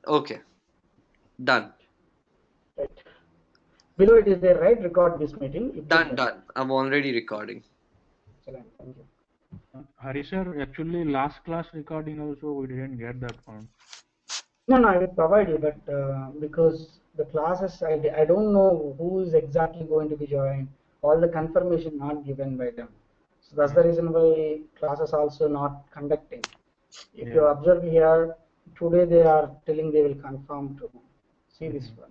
Okay, done. Right. Below it is there, right? Record this meeting. You click Done, that. done. I'm already recording. Excellent. Thank you. Hari sir, actually last class recording also we didn't get that one. No, no, I will provide you, but because the classes, I don't know who is exactly going to be joined. All the confirmation not given by them. So that's the reason why classes also not conducting. If you Yeah. observe here, today they are telling they will confirm to see this one.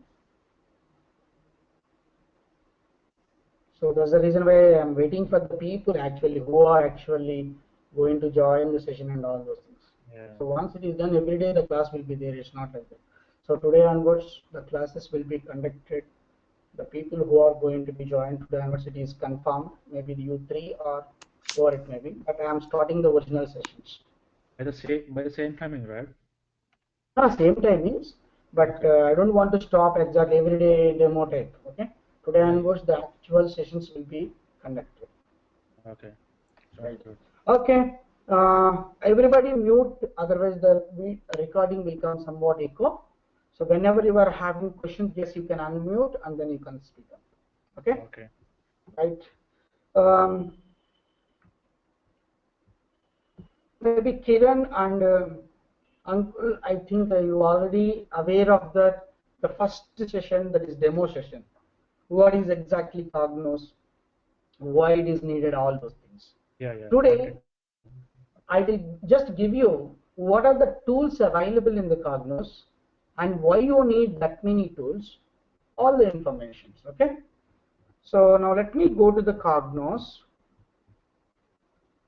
So that's the reason why I'm waiting for the people actually who are actually going to join the session and all those things. Yeah. So once it is done, every day the class will be there. It's not like that. So today onwards, the classes will be conducted. The people who are going to be joined today onwards, it is confirmed. Maybe you three or four it may be. But I am starting the original sessions. By the same timing, right? Not same timings, but I don't want to stop exactly every day demo type. Okay. Today onwards, the actual sessions will be conducted. Okay. Sounds Right. good. Okay. Everybody mute, otherwise the recording will come somewhat echo. So whenever you are having questions, yes, you can unmute and then you can speak up. Okay. Okay. Right. Maybe Kiran and Uncle, I think you already aware of that. The first session, that is demo session. What is exactly Cognos? Why it is needed? All those things. Yeah, yeah. Today, I will just give you what are the tools available in the Cognos and why you need that many tools, all the information. Okay. So now let me go to the Cognos.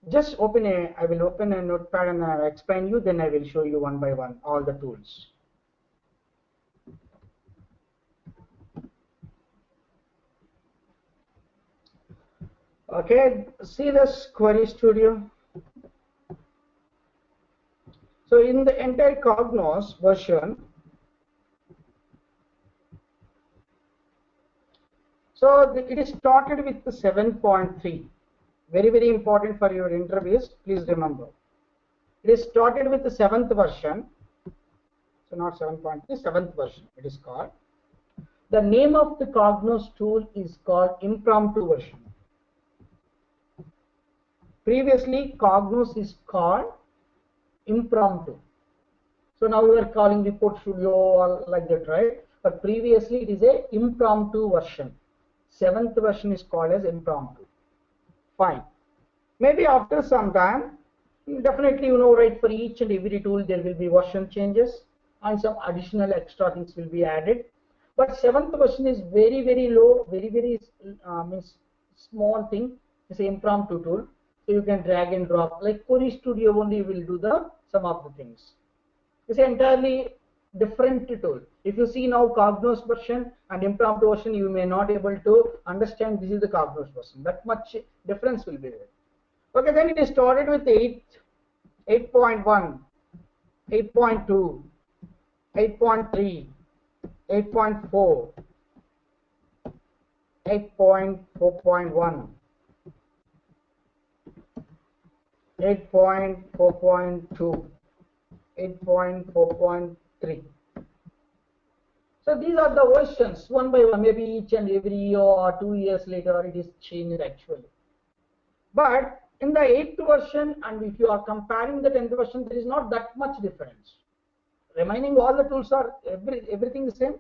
Just I will open a notepad and I will explain you, then I will show you one by one all the tools. Okay, see this Query Studio. So in the entire Cognos version, so it is started with the 7.3. Very, very important for your interviews. Please remember. It is started with the 7th version. So not 7.3, 7th version it is called. The name of the Cognos tool is called impromptu version. Previously, Cognos is called impromptu. So now we are calling Report Studio or like that, right? But previously it is a impromptu version. 7th version is called as impromptu. Fine. Maybe after some time, definitely right, for each and every tool there will be version changes and some additional extra things will be added. But 7th version is very, very low, very, very means small thing. It's an impromptu tool. So you can drag and drop. Like Query Studio only will do some of the things. It's an entirely different tool. If you see now Cognos version and impromptu version, you may not able to understand this is the Cognos version. That much difference will be there. Okay, then it is started with 8.1, 8.2, 8.3, 8.4, 8.4.1, 8.4.2, 8.4.3. So these are the versions one by one, maybe each and every year or 2 years later it is changed actually. But in the 8th version, and if you are comparing the 10th version, there is not that much difference. Remaining all the tools are everything the same,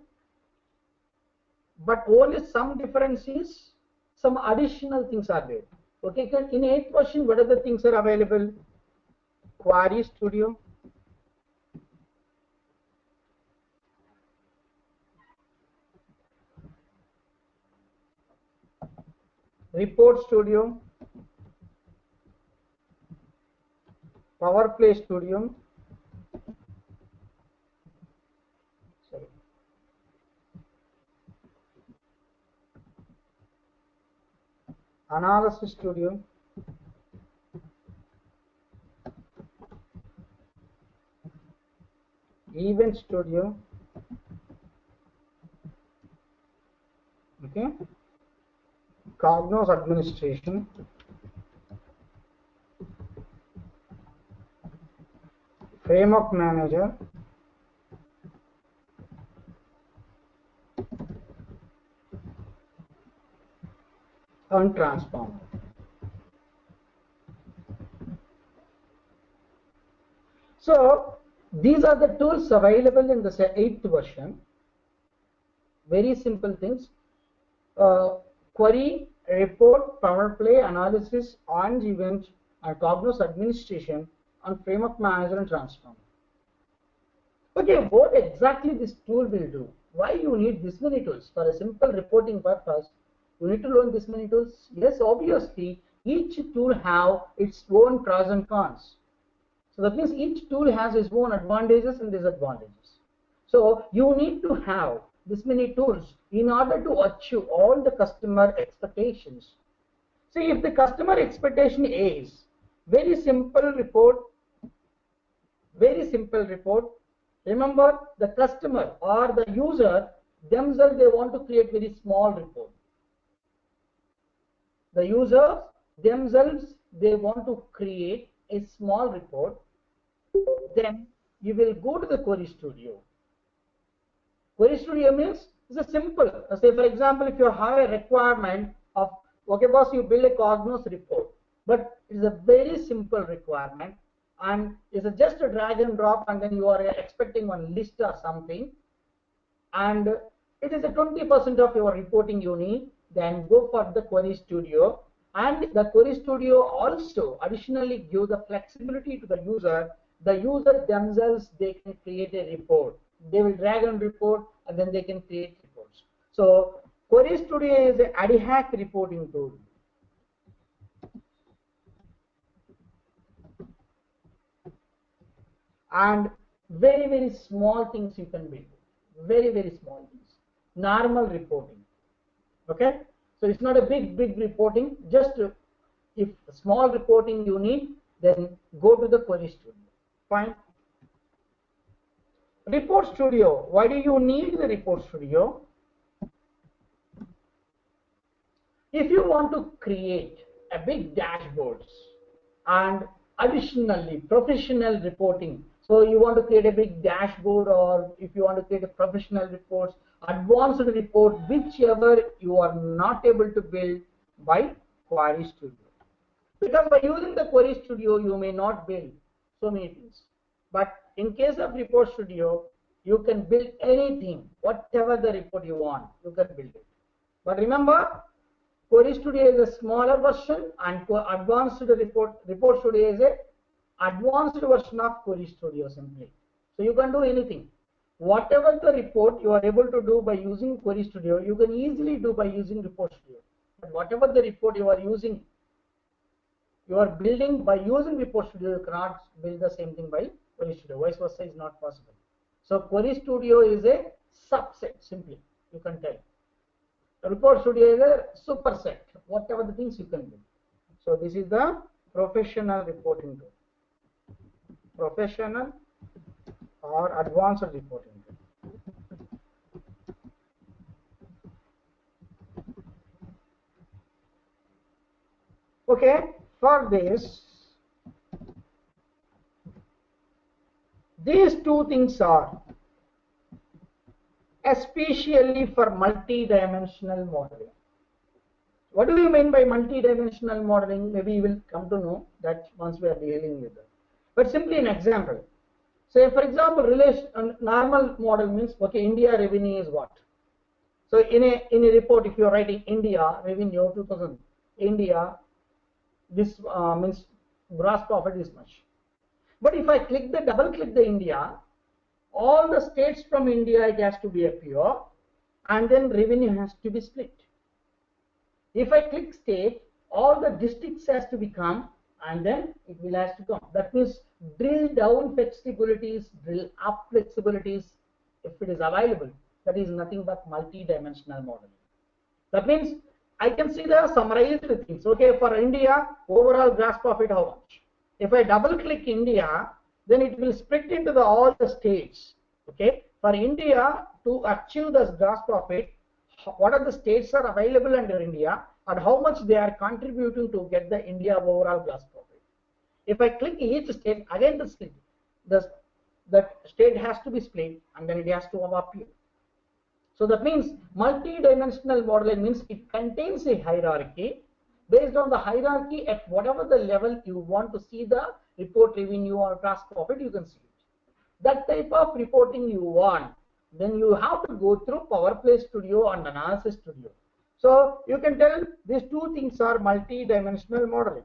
but only some difference is some additional things are there. Okay, in 8th version, what are the things are available? Query Studio, Report Studio, Power Play Studio, sorry, Analysis Studio, Event Studio, okay, Cognos Administration, Framework Manager, and transformer. So these are the tools available in the 8th version. Very simple things. Query, report, power play, analysis, orange event, and Cognos administration, and framework manager and transformer. Okay, what exactly this tool will do? Why you need this many tools? For a simple reporting purpose, you need to learn this many tools? Yes, obviously, each tool have its own pros and cons. So that means each tool has its own advantages and disadvantages. So you need to have this many tools in order to achieve all the customer expectations. See, if the customer expectation is very simple report, remember the customer or the user themselves, they want to create very small report. The users themselves, they want to create a small report. Then you will go to the Query Studio. Query Studio means it's a simple. Say for example, if you have a requirement of, okay boss, you build a Cognos report, but it's a very simple requirement and it's just a drag and drop, and then you are expecting one list or something, and it is a 20% of your reporting you need, then go for the Query Studio. And the Query Studio also additionally give the flexibility to the user. The user themselves, they can create a report. They will drag and report, and then they can create reports. So Query Studio is an ad hoc reporting tool. And very, very small things you can build. Very, very small things. Normal reporting. Okay? So it's not a big reporting. Just if small reporting you need, then go to the Query Studio. Fine. Report Studio. Why do you need the Report Studio? If you want to create a big dashboards and additionally professional reporting, so you want to create a big dashboard, or if you want to create a professional reports, advanced report, whichever you are not able to build by Query Studio. Because by using the Query Studio, you may not build so many things. But in case of Report Studio, you can build anything, whatever the report you want, you can build it. But remember, Query Studio is a smaller version, and advanced report Studio is a advanced version of Query Studio simply. So you can do anything. Whatever the report you are able to do by using Query Studio, you can easily do by using Report Studio. But whatever the report you are using, you are building by using Report Studio, you cannot build the same thing by Query Studio. Vice versa is not possible. So Query Studio is a subset simply, you can tell. Report Studio is a superset, whatever the things you can do. So this is the professional reporting tool. Professional or advanced reporting tool. Okay, for this, these two things are especially for multi-dimensional modeling. What do you mean by multi-dimensional modeling? Maybe you will come to know that once we are dealing with it. But simply an example. Say for example, normal model means, okay, India revenue is what? So in a report, if you are writing India revenue 2000, India, this means gross profit is much. But if I double click the India, all the states from India, it has to be appear, and then revenue has to be split. If I click state, all the districts has to become, and then it will has to come. That means drill down flexibilities, drill up flexibilities, if it is available. That is nothing but multi-dimensional modeling. That means I can see the summarized things. Okay, for India, overall gross profit how much? If I double click India, then it will split into all the states. Okay, for India to achieve this gross profit, what are the states are available under India and how much they are contributing to get the India overall gross profit. If I click each state, again the split, that state has to be split and then it has to appear. So that means multi-dimensional modeling means it contains a hierarchy based on the hierarchy at whatever the level you want to see the report revenue or gross profit, you can see it. That type of reporting you want, then you have to go through PowerPlay Studio and Analysis Studio. So you can tell these two things are multi-dimensional modeling.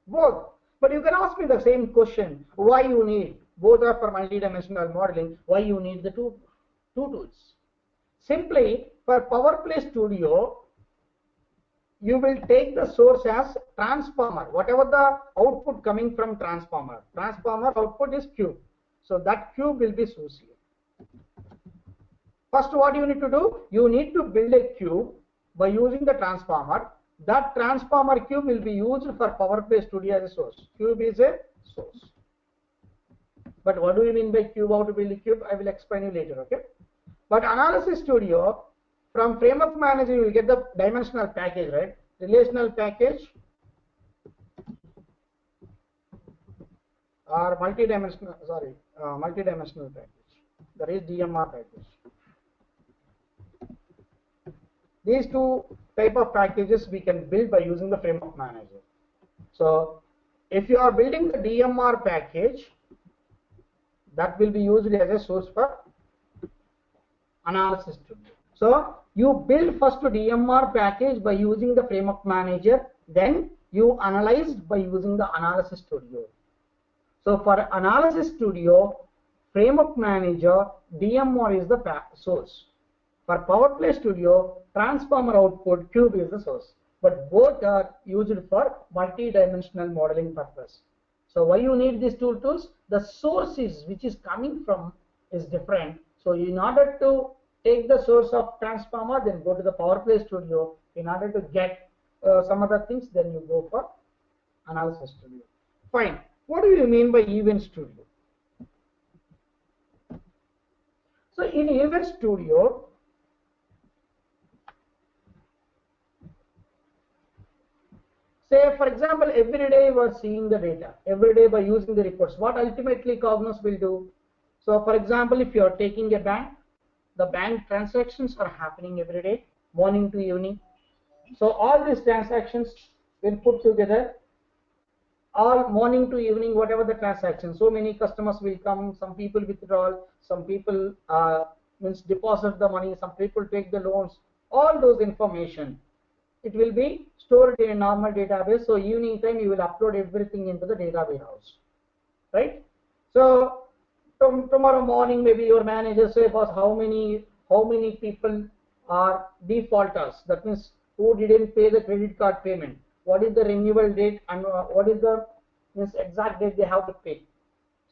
Both. But you can ask me the same question, why you need, both are for multi-dimensional modeling, why you need the two tools. Simply, for PowerPlay Studio, you will take the source as transformer, whatever the output coming from transformer. Transformer output is cube. So that cube will be source here. First, what you need to do? You need to build a cube by using the transformer. That transformer cube will be used for PowerPlay Studio as a source. Cube is a source. But what do you mean by cube? How to build a cube? I will explain you later, okay? But Analysis Studio, from Framework Manager, you will get the dimensional package, right? Relational package or multi-dimensional, multi-dimensional package. That is DMR package. These two type of packages we can build by using the Framework Manager. So if you are building the DMR package, that will be used as a source for Analysis Studio. So you build first a DMR package by using the Framework Manager, then you analyze by using the Analysis Studio. So for Analysis Studio, Framework Manager, DMR is the source. For PowerPlay Studio, transformer output cube is the source. But both are used for multi-dimensional modeling purpose. So why you need these two tools? The sources which is coming from is different. So in order to take the source of transformer, then go to the PowerPlay Studio. In order to get some other things, then you go for Analysis Studio. Fine. What do you mean by Event Studio? So in Event Studio, say for example, every day we are seeing the data, every day by using the reports. What ultimately Cognos will do? So for example, if you are taking a bank, the bank transactions are happening every day, morning to evening. So all these transactions will put together, all morning to evening, whatever the transaction. So many customers will come, some people withdraw, some people deposit the money, some people take the loans. All those information, it will be stored in a normal database. So evening time you will upload everything into the data warehouse, right? So tomorrow morning, maybe your manager say, boss, how many people are defaulters? That means who didn't pay the credit card payment? What is the renewal date and what is the exact date they have to pay?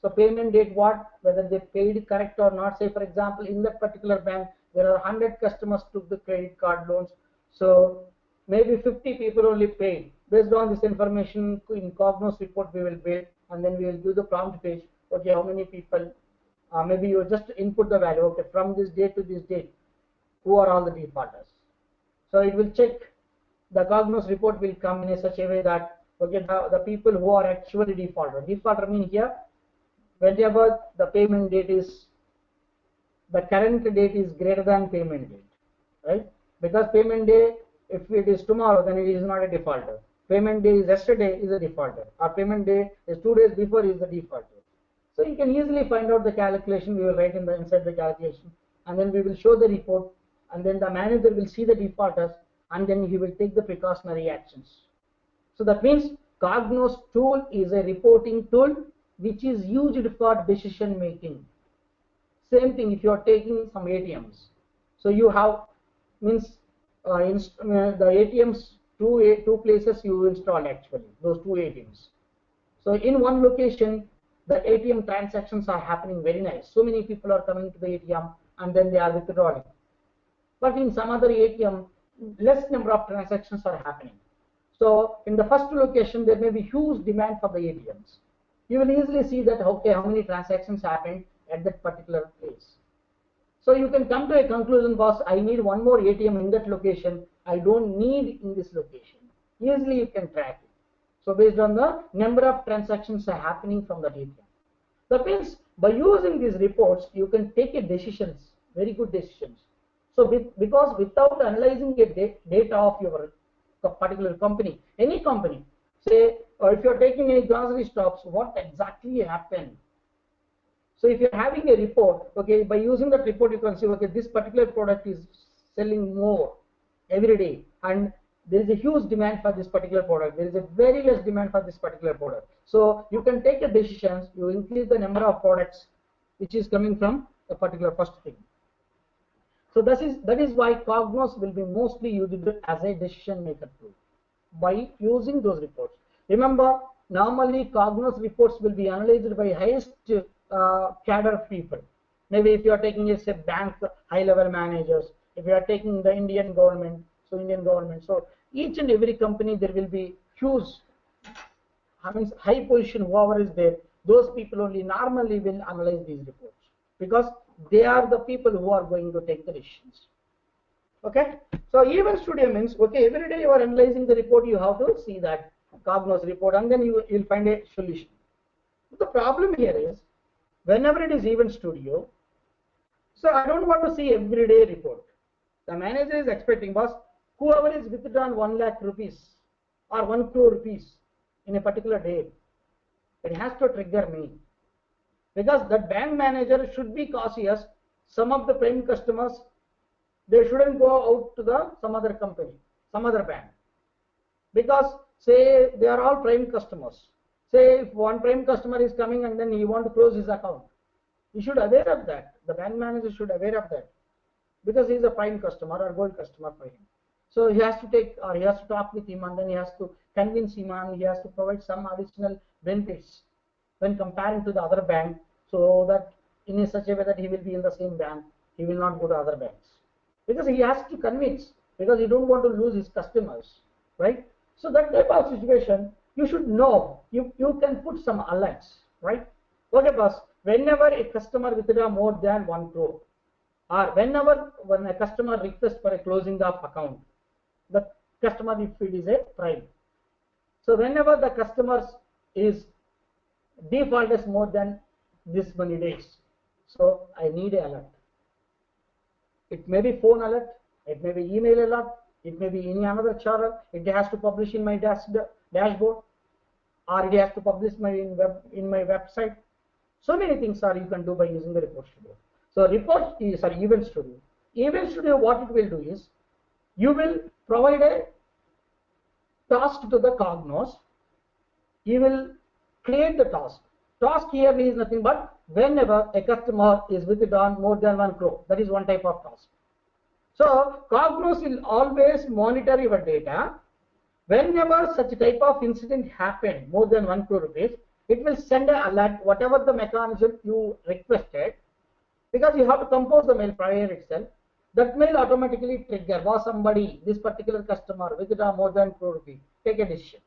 So payment date, what, whether they paid correct or not. Say for example, in that particular bank, there are 100 customers took the credit card loans. So maybe 50 people only paid. Based on this information, in Cognos report we will build, and then we will do the prompt page. Okay, how many people? Maybe you just input the value. Okay, from this date to this date, who are all the defaulters? So it will check. The Cognos report will come in such a way that okay, the people who are actually defaulter. Defaulter means here, whenever the payment date is, the current date is greater than payment date, right? Because payment day, if it is tomorrow, then it is not a defaulter. Payment day is yesterday is a defaulter. Or payment day is 2 days before is the defaulter. So you can easily find out the calculation. We will write inside the calculation, and then we will show the report, and then the manager will see the defaulters, and then he will take the precautionary actions. So that means Cognos tool is a reporting tool which is used for decision making. Same thing if you are taking some ATMs. So you have means the ATMs, two places you install actually, those two ATMs. So in one location, the ATM transactions are happening very nice. So many people are coming to the ATM and then they are withdrawing. But in some other ATM, less number of transactions are happening. So in the first location, there may be huge demand for the ATMs. You will easily see that, okay, how many transactions happened at that particular place. So you can come to a conclusion, boss, I need one more ATM in that location. I don't need in this location. Easily you can track it. So based on the number of transactions are happening from that ATM. That means by using these reports, you can take a decisions, very good decisions. So because without analyzing the data of your particular company, any company, say, or if you're taking any grocery shops, what exactly happened? So if you're having a report, okay, by using that report, you can see, okay, this particular product is selling more every day, and there is a huge demand for this particular product. There is a very less demand for this particular product. So you can take a decision, you increase the number of products which is coming from a particular first thing. So that is why Cognos will be mostly used as a decision maker tool by using those reports. Remember, normally Cognos reports will be analyzed by highest cadre people. Maybe if you are taking a say bank high level managers, if you are taking the Indian government, so each and every company there will be huge, I mean high position whoever is there, those people only normally will analyze these reports because they are the people who are going to take the decisions. Okay, so Event Studio means, okay, every day you are analyzing the report, you have to see that Cognos report and then you will find a solution. The problem here is, whenever it is Event Studio, so I don't want to see everyday report. The manager is expecting, boss, whoever is withdrawn 1 lakh rupees or 1 crore rupees in a particular day, it has to trigger me. Because the bank manager should be cautious. Some of the prime customers, they shouldn't go out to some other company, some other bank. Because say they are all prime customers. Say if one prime customer is coming and then he want to close his account, he should aware of that. The bank manager should aware of that because he is a prime customer or gold customer for him. So he has to take, or he has to talk with him and then he has to convince him and he has to provide some additional benefits when comparing to the other bank, so that in such a way that he will be in the same bank, he will not go to other banks because he has to convince, because he don't want to lose his customers, right? So that type of situation you should know. You can put some alerts, right? Okay, boss. Whenever a customer withdraw more than 1 crore, or when a customer requests for a closing of account, the customer if it is a prime. So whenever the customer is default is more than this many days, so I need an alert. It may be phone alert, it may be email alert, it may be any another channel. It has to publish in my dashboard, or it has to publish in my website. So many things are you can do by using the Report Studio. So Event Studio. Event Studio, what it will do is, you will provide a task to the Cognos. You will create the task. Task here means nothing but whenever a customer is withdrawn more than 1 crore. That is one type of task. So Cognos will always monitor your data. Whenever such type of incident happen more than 1 crore rupees, it will send an alert, whatever the mechanism you requested, because you have to compose the mail prior itself. That mail automatically trigger, was somebody, this particular customer withdraw more than crore rupees, take a decision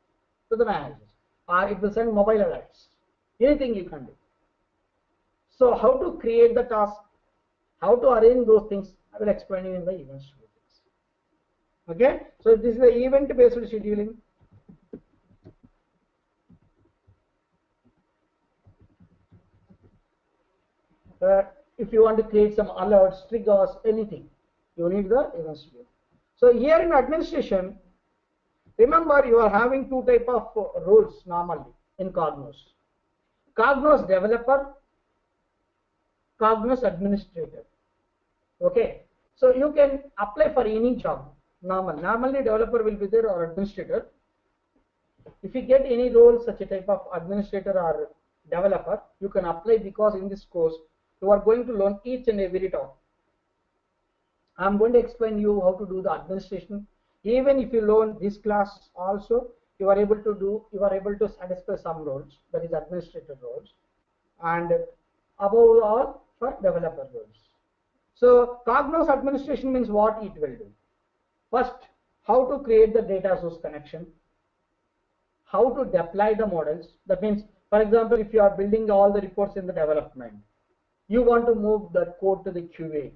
to the managers, or it will send mobile alerts. Anything you can do. So how to create the task, how to arrange those things, I will explain you in the Event Studio. Okay, so this is the event-based scheduling. If you want to create some alerts, triggers, anything, you need the Event Studio. So here in administration, remember you are having two type of roles normally in Cognos. Cognos developer, Cognos administrator. Okay, so you can apply for any job. Normally developer will be there or administrator. If you get any role such a type of administrator or developer, you can apply, because in this course you are going to learn each and every topic. I am going to explain you how to do the administration. Even if you learn this class also, you are able to satisfy some roles, that is administrator roles, and above all for developer roles. So Cognos administration means what it will do. First, how to create the data source connection, how to deploy the models. That means, for example, if you are building all the reports in the development, you want to move that code to the QA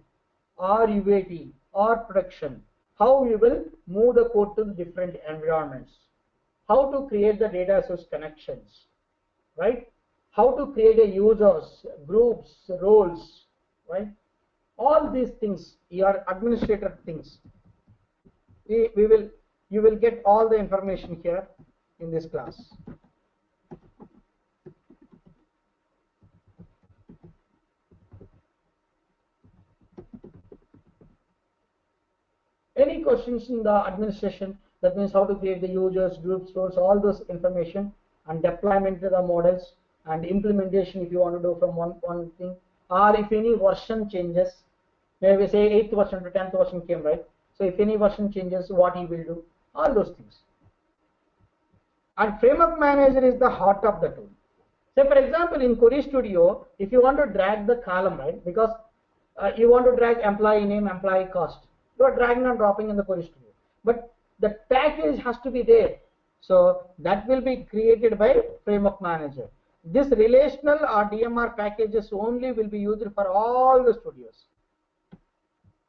or UAT or production, how you will move the code to the different environments, how to create the data source connections, right? How to create a users, groups, roles, right? all these things, your administrator things, you will get all the information here in this class. Any questions in the administration? That means how to create the users, groups, roles, all those information, and deployment to the models, and implementation if you want to do from one thing, or if any version changes, maybe say 8th version to 10th version came, right? So if any version changes, what he will do, all those things. And framework manager is the heart of the tool. Say for example, in Query Studio, if you want to drag the column, right, because you want to drag employee name, employee cost, you are dragging and dropping in the Query Studio, but the package has to be there, so that will be created by framework manager. This relational or DMR packages only will be used for all the studios.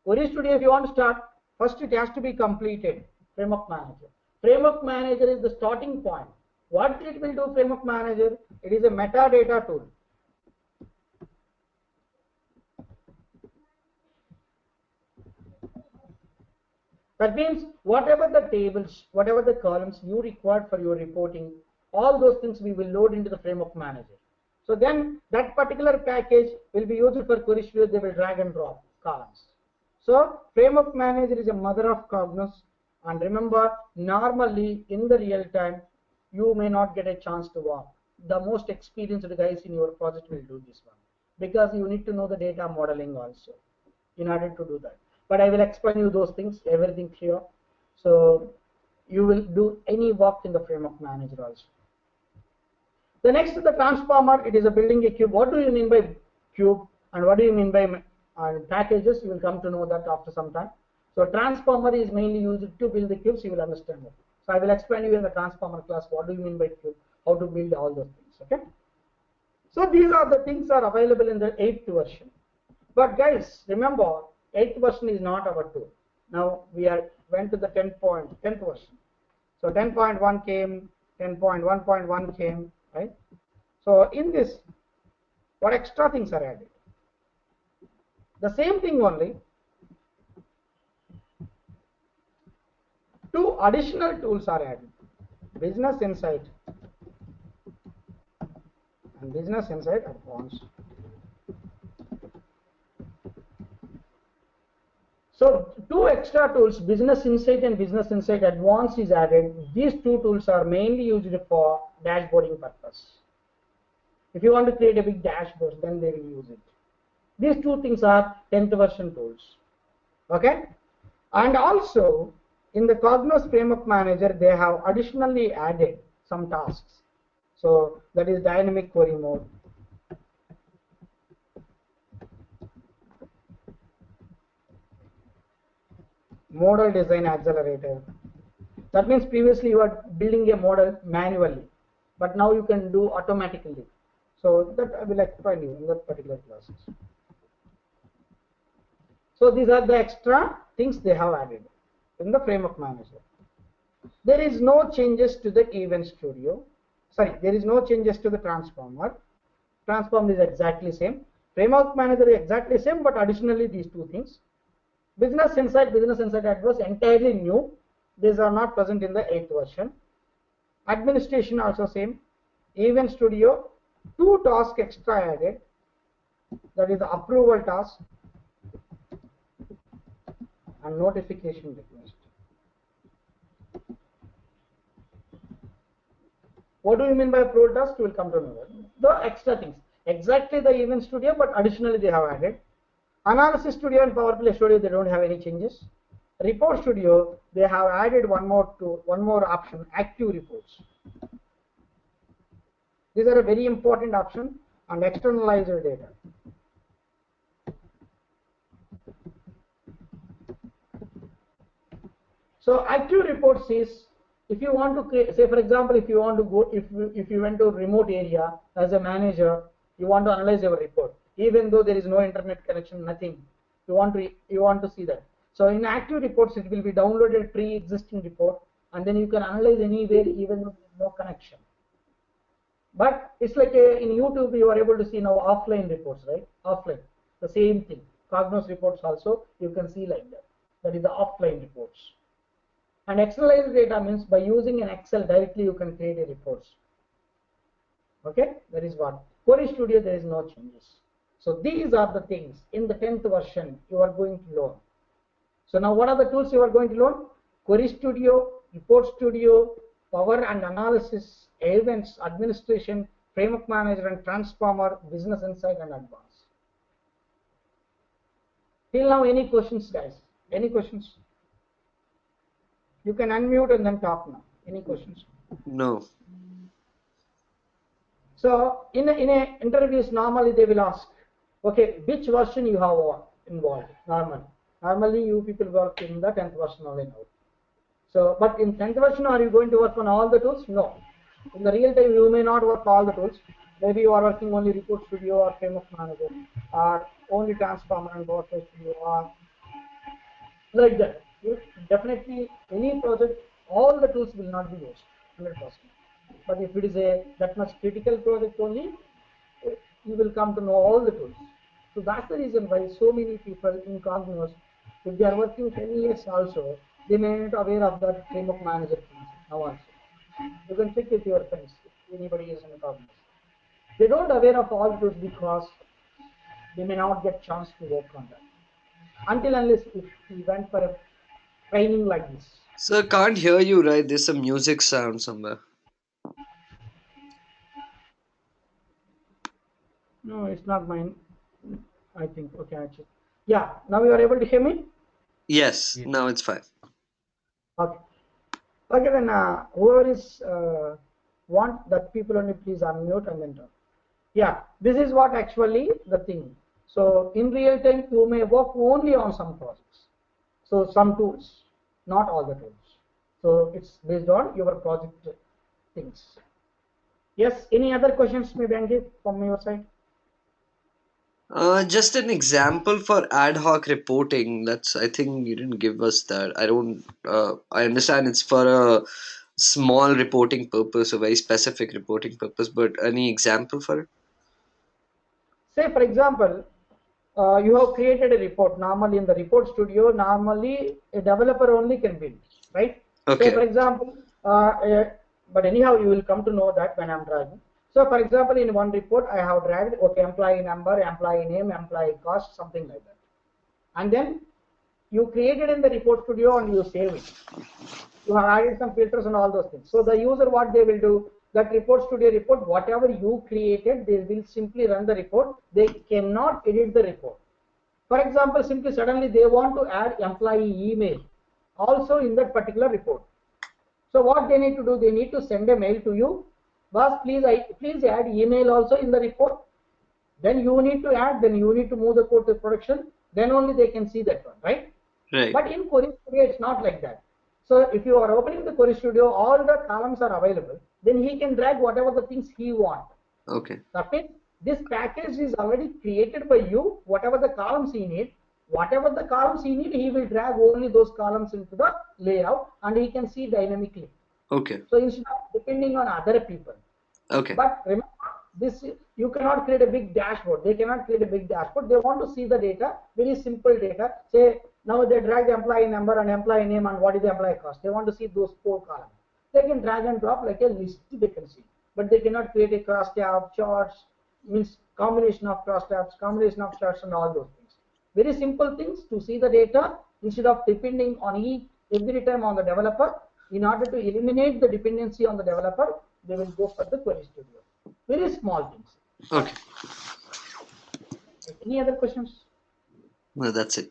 Query Studio, if you want to start, first it has to be completed. Framework manager. Framework manager is the starting point. What it will do, framework manager? It is a metadata tool. That means whatever the tables, whatever the columns you require for your reporting, all those things we will load into the framework manager. So then that particular package will be used for Query Studio. They will drag and drop columns. So framework manager is a mother of Cognos. And remember, normally in the real time, you may not get a chance to work. The most experienced guys in your project will do this one, because you need to know the data modeling also in order to do that. But I will explain you those things, everything here. So you will do any work in the framework manager also. The next is the transformer. It is a building a cube. What do you mean by cube and what do you mean by packages? You will come to know that after some time. So transformer is mainly used to build the cubes. You will understand that. So I will explain you in the transformer class what do you mean by cube, how to build all those things. Okay. So these are the things are available in the 8th version. But guys, remember, 8th version is not our tool. Now we went to the 10th version. So 10.1 came, 10.1.1 came, right? So in this, what extra things are added? The same thing only. 2 additional tools are added: Business Insight and Business Insight Advanced. So 2 extra tools, Business Insight and Business Insight Advanced, is added. These 2 tools are mainly used for dashboarding purpose. If you want to create a big dashboard, then they will use it. These 2 things are 10th version tools. Okay, and also in the Cognos Framework Manager, they have additionally added some tasks. So that is dynamic query mode, model design accelerator. That means previously you were building a model manually, but now you can do automatically. So that I will explain you in that particular classes. So these are the extra things they have added in the framework manager. There is no changes to the Event Studio. Sorry, there is no changes to the transformer. Transformer is exactly same. Framework manager is exactly same, but additionally these 2 things. Business Insight Advanced entirely new. These are not present in the 8th version. Administration also same. Event Studio, 2 tasks extra added. That is the approval task and notification request. What do you mean by approval task? You will come to know that. The extra things. Exactly the Event Studio, but additionally they have added. Analysis Studio and Power Play Studio, they don't have any changes. Report Studio, they have added one more option, active reports. These are a very important option, and externalize your data. So active reports is, if you want to create, say for example, if you want to go, if you went to a remote area as a manager, you want to analyze your report, even though there is no internet connection, nothing, you want to see that. So in active reports, it will be downloaded pre-existing report, and then you can analyze anywhere, even though there is no connection. But it's like in YouTube, you are able to see now offline reports, right? Offline, the same thing. Cognos reports also you can see like that. That is the offline reports. And externalized data means by using an Excel directly you can create a reports. Okay, that is what. Query Studio there is no changes. So these are the things in the 10th version you are going to learn. So now what are the tools you are going to learn? Query Studio, Report Studio, Power and Analysis, Events, Administration, Framework Manager and Transformer, Business Insight and Advanced. Till now any questions guys? Any questions? You can unmute and then talk now. Any questions? No. So in a interviews normally they will ask, okay, which version you have involved normally you people work in the 10th version only now. So but in 10th version are you going to work on all the tools? No. In the real time you may not work all the tools. Maybe you are working only Report Studio or Framework Manager or only Transformer and Power Studio or like that. Definitely any project all the tools will not be used 100%. But if it is a that much critical project only, you will come to know all the tools. So that's the reason why so many people in Cognos, if they are working 10 years also, they may not aware of that framework manager things now also. You can check with your friends if anybody is in Cognos. They don't aware of all the tools because they may not get chance to work on that. Until unless if we went for a training like this. Sir, can't hear you, right? There's some music sound somewhere. No, it's not mine. I think. Okay, actually. Yeah, now you are able to hear me? Yes, Yes. now it's fine. Okay. Okay, then whoever is want that people only please unmute and then talk. Yeah, this is what actually the thing. So in real time you may work only on some projects. So some tools, not all the tools. So it's based on your project things. Yes, any other questions maybe Ankit from your side? Just an example for ad hoc reporting. I think you didn't give us that. I understand it's for a small reporting purpose, a very specific reporting purpose, but any example for it? Say for example, you have created a report. Normally in the report studio, normally a developer only can build, right? Say for Okay. example, but anyhow you will come to know that when I'm dragging. So for example, in one report I have dragged, okay, employee number, employee name, employee cost, something like that. And then you created in the report studio and you save it. You have added some filters and all those things. So the user, what they will do, that report studio report, whatever you created, they will simply run the report. They cannot edit the report. For example, simply suddenly they want to add employee email also in that particular report. So what they need to do, they need to send a mail to you. Boss, please add email also in the report. Then you need to add, then you need to move the code to production. Then only they can see that one, right? Right. But in Query Studio, it's not like that. So if you are opening the Query Studio, all the columns are available. Then he can drag whatever the things he wants. Okay. That means this package is already created by you. Whatever the columns he need, he will drag only those columns into the layout, and he can see dynamically. Okay. So instead of depending on other people. Okay. But remember, this you cannot create a big dashboard. They cannot create a big dashboard. They want to see the data, very simple data. Say now they drag the employee number and employee name and what is the employee cost. They want to see those 4 columns. They can drag and drop like a list. They can see, but they cannot create a cross tab charts. Means combination of cross tabs, combination of charts, and all those things. Very simple things to see the data instead of depending on every time on the developer. In order to eliminate the dependency on the developer, they will go for the Query Studio. Very small things. Okay. Any other questions? No, that's it.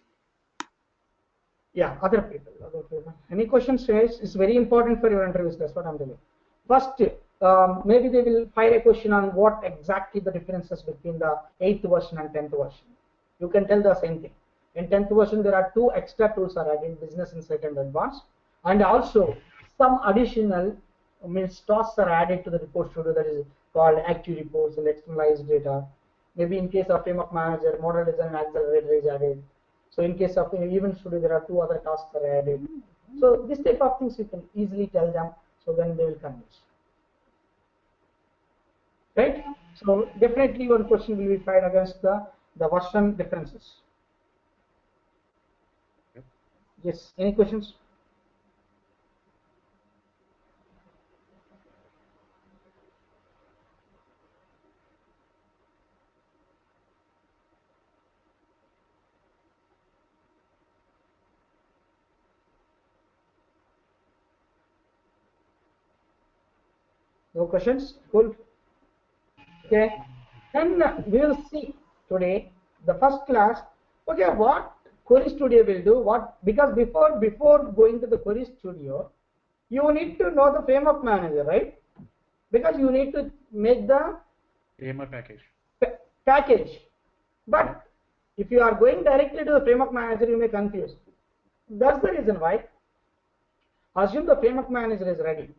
Yeah, other people. Any questions, guys? It's very important for your interviews. That's what I'm telling. First, maybe they will fire a question on what exactly the differences between the 8th version and 10th version. You can tell the same thing. In 10th version, there are 2 extra tools are added: Business Insight and Advanced, and also some additional tasks are added to the report studio that is called active reports and externalized data. Maybe in case of framework manager, model design and accelerator is added. So in case of event studio, there are 2 other tasks are added. So this type of things you can easily tell them. So then they will convince. Right? So definitely one question will be fired against the version differences. Yes. Any questions? No questions? Cool. Okay. Then we will see today the first class. Okay, what Query Studio will do? What, because before going to the Query Studio, you need to know the framework manager, right? Because you need to make the AMR package. package. But if you are going directly to the framework manager, you may confuse. That's the reason why. Assume the framework manager is ready.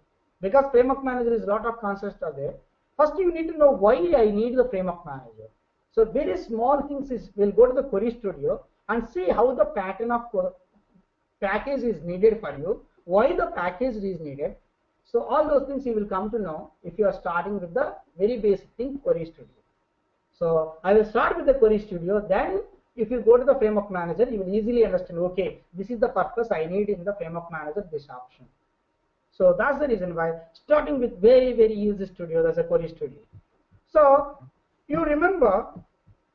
Because framework manager is a lot of concepts are there. First, you need to know why I need the framework manager. So very small things is we'll go to the Query Studio and see how the pattern of package is needed for you, why the package is needed. So all those things you will come to know if you are starting with the very basic thing, Query Studio. So I will start with the Query Studio. Then if you go to the framework manager, you will easily understand, okay, this is the purpose I need in the framework manager, this option. So that's the reason why starting with very easy studio, that's a Query Studio. So you remember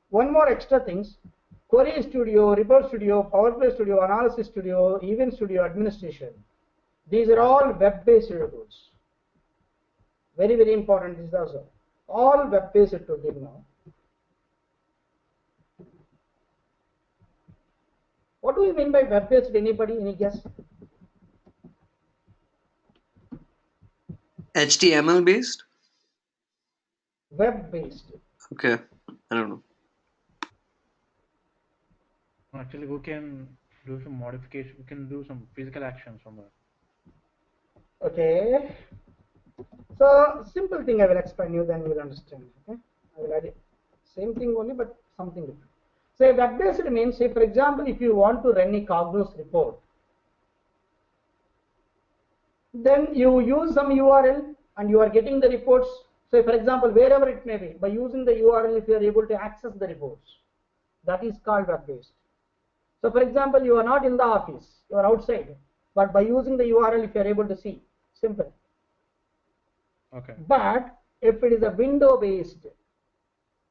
one more extra things, Query Studio, Report Studio, Power Play Studio, Analysis Studio, Event Studio, Administration. These are all web-based tools. Very important. This is also all web-based tools now. What do you mean by web-based? Anybody? Any guess? HTML based? Web-based. Okay, I don't know. Actually, we can do some modification. We can do some physical actions on that. Okay. So simple thing I will explain you, then you will understand. Okay. I will add it. Same thing only, but something different. Say web-based means, say for example, if you want to run a Cognos report, then you use some URL and you are getting the reports. Say for example, wherever it may be, by using the URL, if you are able to access the reports, that is called web-based. So for example, you are not in the office, you are outside, but by using the URL, if you are able to see, simple. Okay. But if it is a window-based,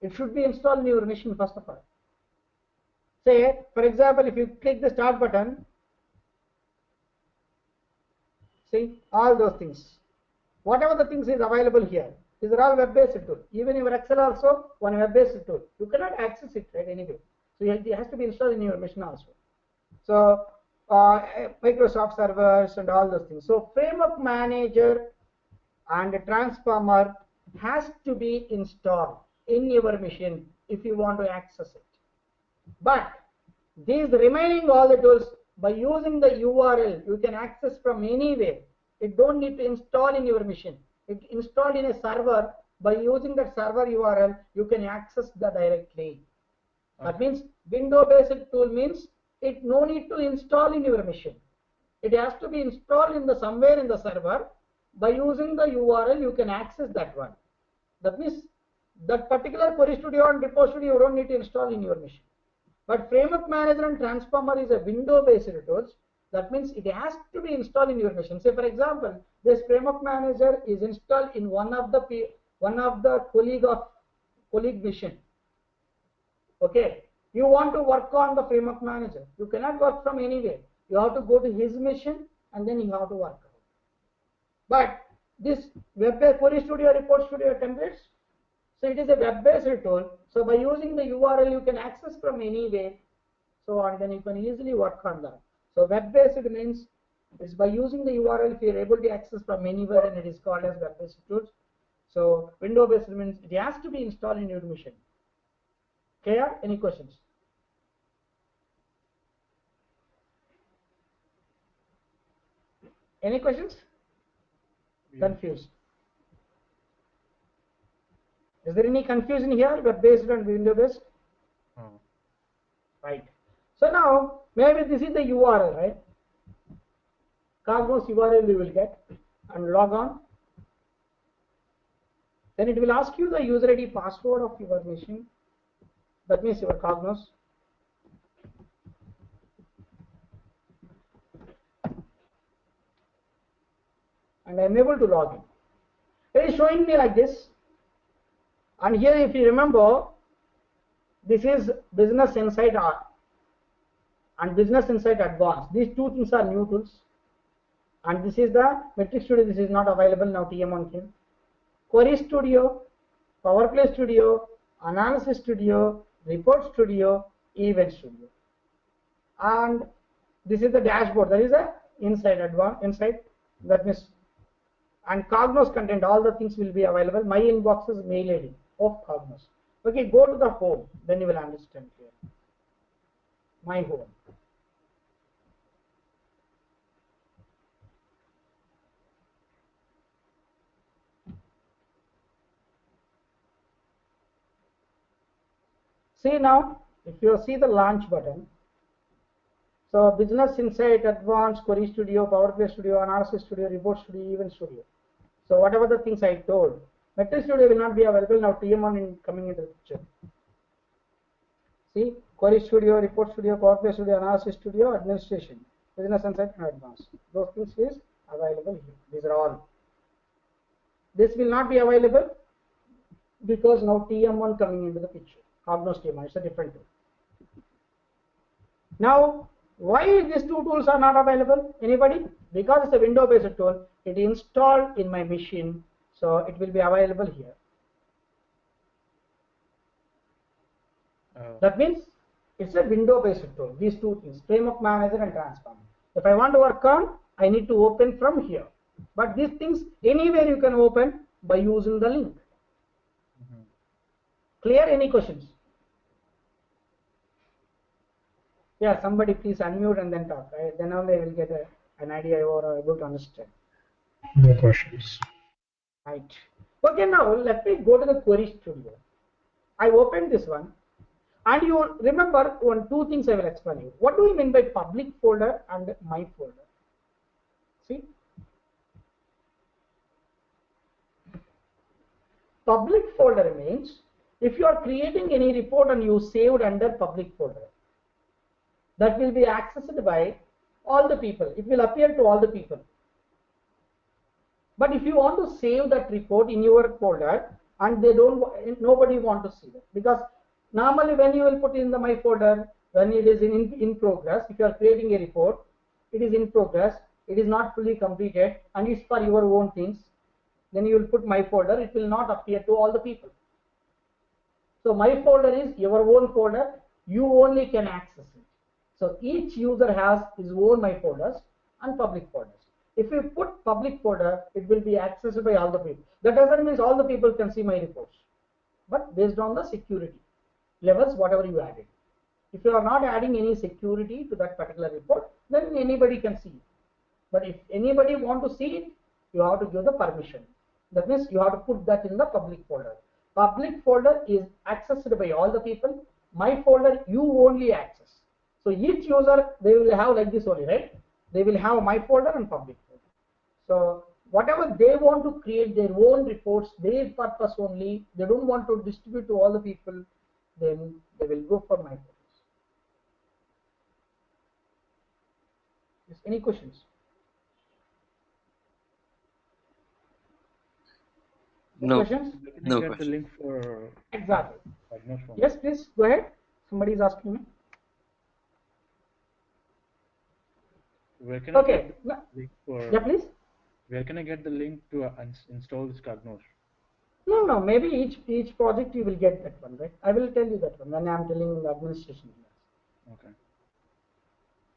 it should be installed in your machine first of all. Say, for example, if you click the start button, see all those things. Whatever the things is available here, these are all web-based tool. Even your Excel also one web-based tool. You cannot access it right anyway. So it has to be installed in your machine also. So Microsoft servers and all those things. So framework manager and transformer has to be installed in your machine if you want to access it. But these remaining all the tools, by using the URL, you can access from anywhere. It don't need to install in your machine. It installed in a server. By using that server URL, you can access the directly. Okay. That means window-based tool means it no need to install in your machine. It has to be installed in the somewhere in the server. By using the URL, you can access that one. That means that particular Query Studio and Report Studio you don't need to install in your machine. But framework manager and transformer is a window-based tools. That means it has to be installed in your machine. Say for example, this framework manager is installed in one of the colleague machine. Okay, you want to work on the framework manager. You cannot work from anywhere. You have to go to his machine and then you have to work. But this web-based Query Studio, Report Studio templates, so it is a web-based tool. So by using the URL, you can access from anywhere. So and then you can easily work on that. So web-based means it's by using the URL if you are able to access from anywhere, and it is called as web-based tools. So window-based means it has to be installed in your machine. Clear? Any questions? Any questions? Yeah. Confused? Is there any confusion here, web-based and window-based? Oh. Right. So now, maybe this is the URL, right? Cognos URL you will get and log on. Then it will ask you the user ID password of your machine. That means your Cognos. and I'm able to log in. It is showing me like this. And here, if you remember, this is Business Insight R and Business Insight Advanced. These two things are new tools. And this is the Metric Studio. This is not available now. TM1 came. Query Studio, Power Play Studio, Analysis Studio, Report Studio, Event Studio. And this is the dashboard. There is a Insight Advanced Insight. That means, and Cognos content. All the things will be available. My inbox is mail ID of Cognos. Okay, go to the home. Then you will understand here. My home. See now, if you see the launch button, so Business Insight, Advanced, Query Studio, Power Play Studio, Analysis Studio, Report Studio, Event Studio. So whatever the things I told, Metric Studio will not be available now. TM1 in coming into the picture. See, Query Studio, Report Studio, Power Play Studio, Analysis Studio, Administration, Business Insight, and Advanced. Those things is available here. These are all. This will not be available because now TM1 coming into the picture. Cognos TM1, it's a different tool. Now, why these two tools are not available? Anybody? Because it's a window-based tool. It is installed in my machine, so it will be available here. That means it's a window-based tool. These two things, Framework Manager and Transformer. If I want to work on, I need to open from here. But these things, anywhere you can open by using the link. Clear? Any questions? Yeah, somebody please unmute and then talk. Right? Then only I will get an idea or able to understand. No questions. Right. Okay, now let me go to the Query Studio. I opened this one. And you remember two things I will explain you. What do we mean by public folder and my folder? See? Public folder means if you are creating any report and you saved under public folder, that will be accessed by all the people. It will appear to all the people. But if you want to save that report in your folder and nobody want to see it, because normally when you will put in the my folder, when it is in progress, if you are creating a report, it is in progress, it is not fully completed and it's for your own things, then you will put my folder, it will not appear to all the people. So my folder is your own folder, you only can access it. So each user has his own my folders and public folders. If you put public folder, it will be accessed by all the people. That doesn't mean all the people can see my reports, but based on the security levels, whatever you added. If you are not adding any security to that particular report, then anybody can see it. But if anybody want to see it, you have to give the permission. That means you have to put that in the public folder. Public folder is accessed by all the people. My folder you only access. So each user, they will have like this only, right? They will have my folder and public folder. So whatever they want to create their own reports, their purpose only, they don't want to distribute to all the people, then they will go for my folders. Yes, any questions? No. Questions? No Get the question. link for Exactly. Cognos one. Yes, please go ahead. Somebody is asking me. Where can I Okay. get the link for? Yeah, please. Where can I get the link to install this Cognos? No. Maybe each project you will get that one, right? I will tell you that one when I am telling the administration. Okay.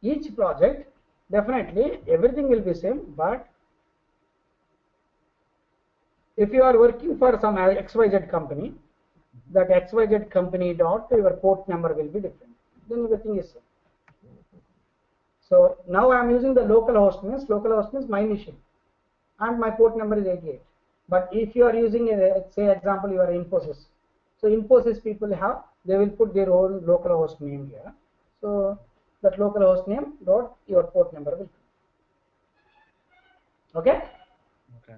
Each project, definitely everything will be same, but if you are working for some XYZ company, that XYZ company dot your port number will be different. Then everything is same. So now I am using the localhost means my machine, and my port number is 88. But if you are using say example you are Infosys, so Infosys people they will put their own localhost name here. So that localhost name dot your port number will come. Okay. Okay.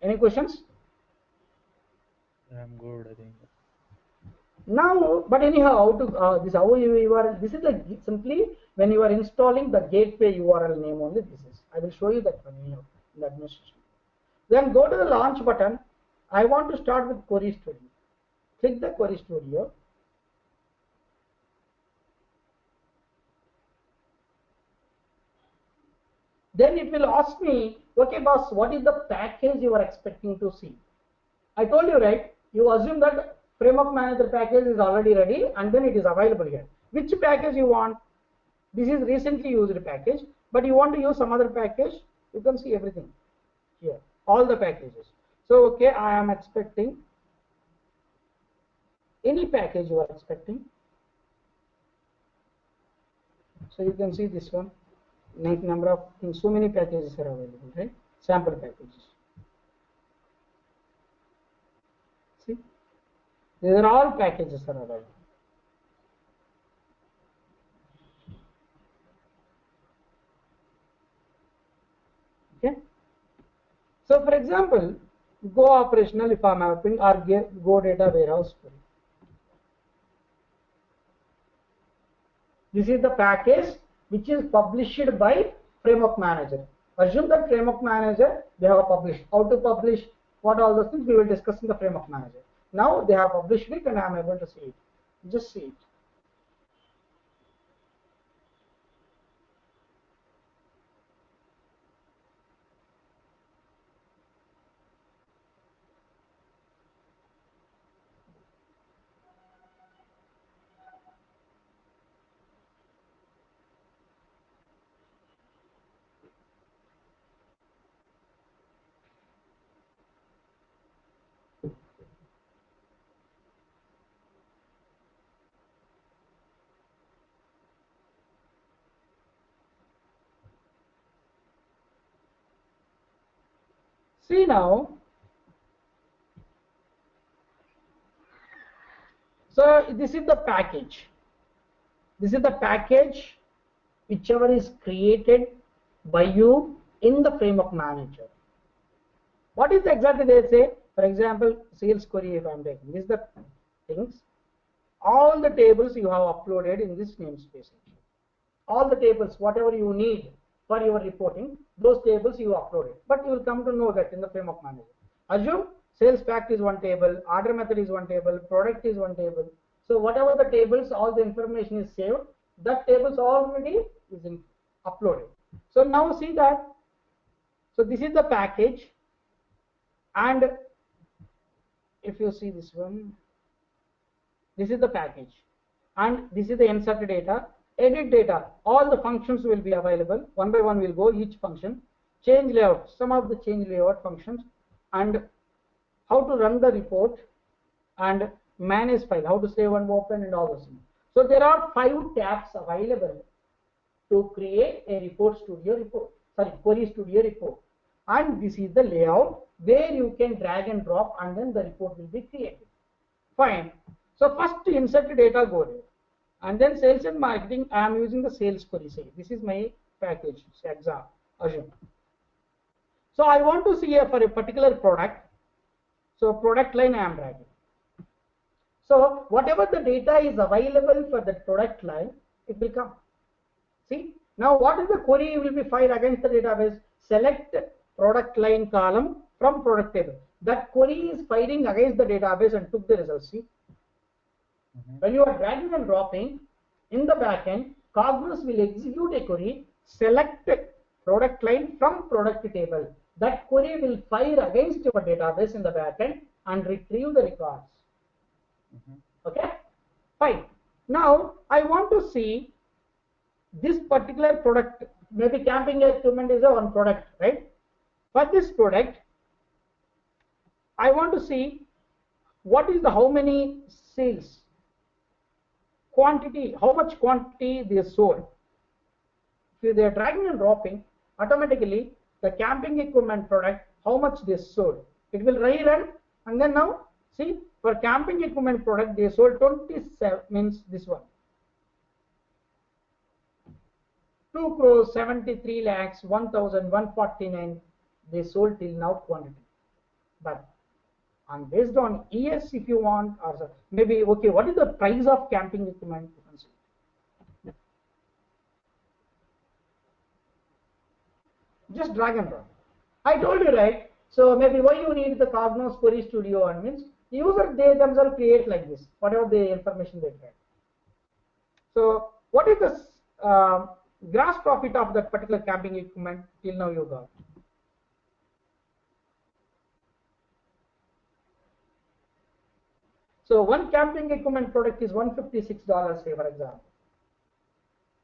Any questions? I'm good, I think. Now, but anyhow, how to this how you are, this is the simply when you are installing the gateway URL name only. This is, I will show you that one in the administration. Then go to the launch button. I want to start with Query Studio. Click the Query Studio. Then it will ask me, okay boss, what is the package you are expecting to see? I told you, right? You assume that Framework Manager package is already ready and then it is available here. Which package you want? This is recently used package, but you want to use some other package, you can see everything here, all the packages. So, okay, I am expecting any package you are expecting. So you can see this one, number of things, so many packages are available, right? Sample packages. See, these are all packages are available. Okay. So for example, Go operational if I'm mapping or Go data warehouse. This is the package which is published by Framework Manager. Assume that Framework Manager they have published. How to publish? What all those things we will discuss in the Framework Manager. Now they have published it and I am able to see it. Just see it. See now. So this is the package. This is the package whichever is created by you in the Framework Manager. What is exactly they say? For example, sales query if I am taking. This is the things. All the tables you have uploaded in this namespace. All the tables, whatever you need for your reporting, those tables you uploaded. But you will come to know that in the Framework Manager. Assume sales fact is one table, order method is one table, product is one table. So whatever the tables, all the information is saved. That tables already is uploaded. So now see that. So this is the package, and if you see this one, this is the package, and this is the insert data, edit data. All the functions will be available. One by one we'll go each function. Change layout, some of the change layout functions, and how to run the report, and manage file, how to save and open, and all those things. So there are 5 tabs available to create a report studio report, sorry, Query Studio report. And this is the layout where you can drag and drop and then the report will be created. Fine. So first insert data go there. And then sales and marketing, I am using the sales query. Say this is my package, exam, assume. So I want to see for a particular product. So product line I am dragging. So whatever the data is available for the product line, it will come. See, now what is the query will be fired against the database? Select product line column from product table. That query is firing against the database and took the result. See, when you are dragging and dropping in the backend, Cognos will execute a query, select product line from product table. That query will fire against your database in the backend and retrieve the records. Okay, fine. Now I want to see this particular product. Maybe camping equipment is a one product, right? For this product, I want to see what is the how many sales quantity, how much quantity they sold. If they are dragging and dropping, automatically the camping equipment product, how much they sold, it will rerun, and then now see for camping equipment product they sold 27, means this one 2 crores 73 lakhs 1149 they sold till now quantity. But and based on ES if you want, or maybe okay, what is the price of camping equipment? You can see. Just drag and drop. I told you, right? So maybe why you need the Cognos Query Studio, and means user they themselves create like this, whatever the information they get. So what is the gross profit of that particular camping equipment till now you got? So one camping equipment product is $156, say for example.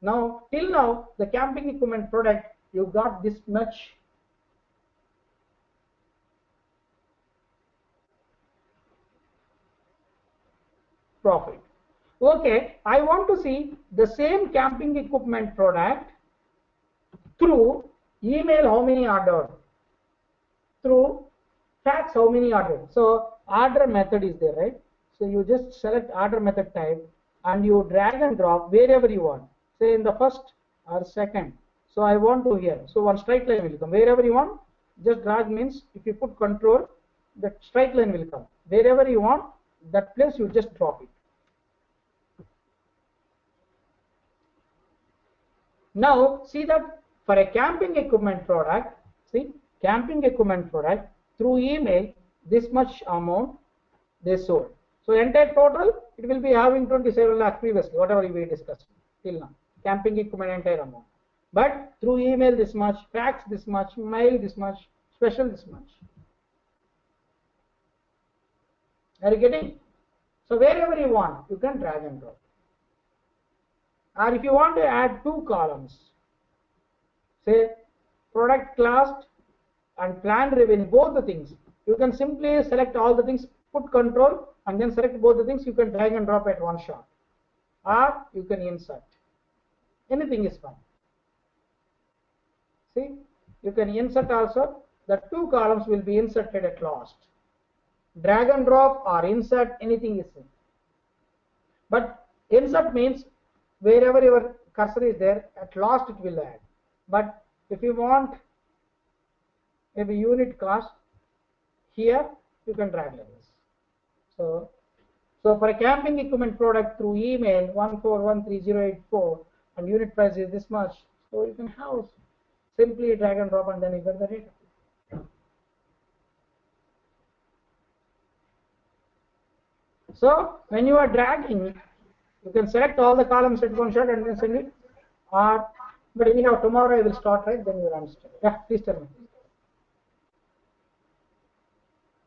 Now till now the camping equipment product you got this much profit. Okay, I want to see the same camping equipment product through email how many ordered, through fax how many ordered. So order method is there, right? So you just select order method type and you drag and drop wherever you want, say in the first or second. So I want to here, so one straight line will come wherever you want. Just drag means if you put control, that straight line will come wherever you want, that place you just drop it. Now see that for a camping equipment product, see camping equipment product through email this much amount they sold. So entire total it will be having 27 lakh previously, whatever we discussed till now, camping equipment entire amount. But through email this much, fax this much, mail this much, special this much. Are you getting? So wherever you want, you can drag and drop. Or if you want to add two columns, say product cost and planned revenue, both the things, you can simply select all the things, put control and then select both the things. You can drag and drop at one shot, or you can insert. Anything is fine. See, you can insert also. The two columns will be inserted at last. Drag and drop or insert, anything is same. But insert means wherever your cursor is there, at last it will add. But if you want maybe unit cost, here you can drag like this. So for a camping equipment product through email 1413084 and unit price is this much, so you can have simply drag and drop and then you get the data. So when you are dragging, you can select all the columns at one shot and then send it. But anyhow, tomorrow I will start, right? Then you will understand. Yeah, please tell me.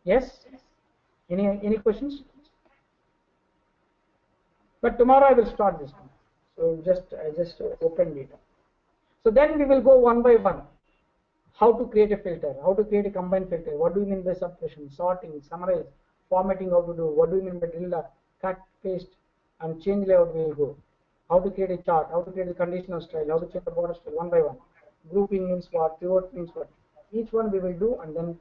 Yes? Any questions? But tomorrow I will start this one. So I just opened it. So then we will go one by one. How to create a filter, how to create a combined filter, what do you mean by suppression, sorting, summarize, formatting, how to do, what do you mean by drill, cut, paste, and change layout we will go. How to create a chart, how to create a conditional style, how to change the border style, one by one. Grouping means what, pivot means what. Each one we will do and then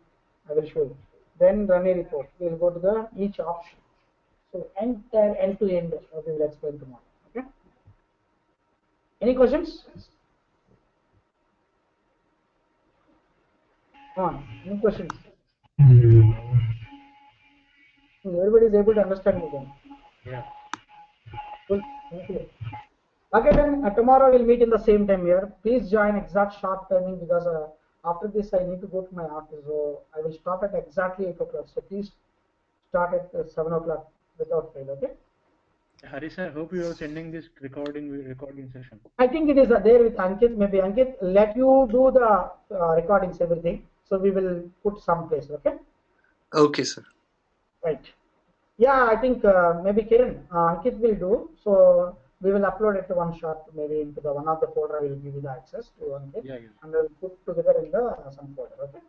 I will show you. Then run a report. We will go to the each option. So entire end to end we will explain tomorrow. Okay. Any questions? Come on. Any questions? Everybody is able to understand me then. Yeah. Cool. Thank you. Okay, then tomorrow we'll meet in the same time here. Please join exact sharp timing because after this I need to go to my office. So I will stop at exactly 8 o'clock. So please start at 7 o'clock without fail. Okay. Hari sir, hope you are sending this recording session. I think it is there with Ankit. Maybe Ankit let you do the recordings everything. So we will put some place. Okay. Okay, sir. Right. Yeah, I think maybe Kiran, Ankit will do. So we will upload it to one shot, maybe into the one of the folder. I will give you the access to Ankit, Yeah. and we will put together in the some folder. Okay.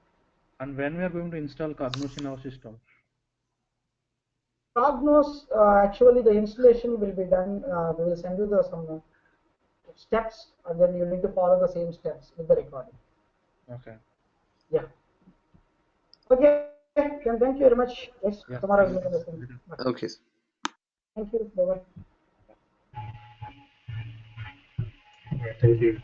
And when we are going to install Cognos in our system? Cognos, actually the installation will be done. We will send you the some steps, and then you need to follow the same steps with the recording. Okay. Yeah. Okay. Then thank you very much. Yes. Yeah. Tomorrow we'll meet in the same. Okay. Thank you. Bye bye. Thank you.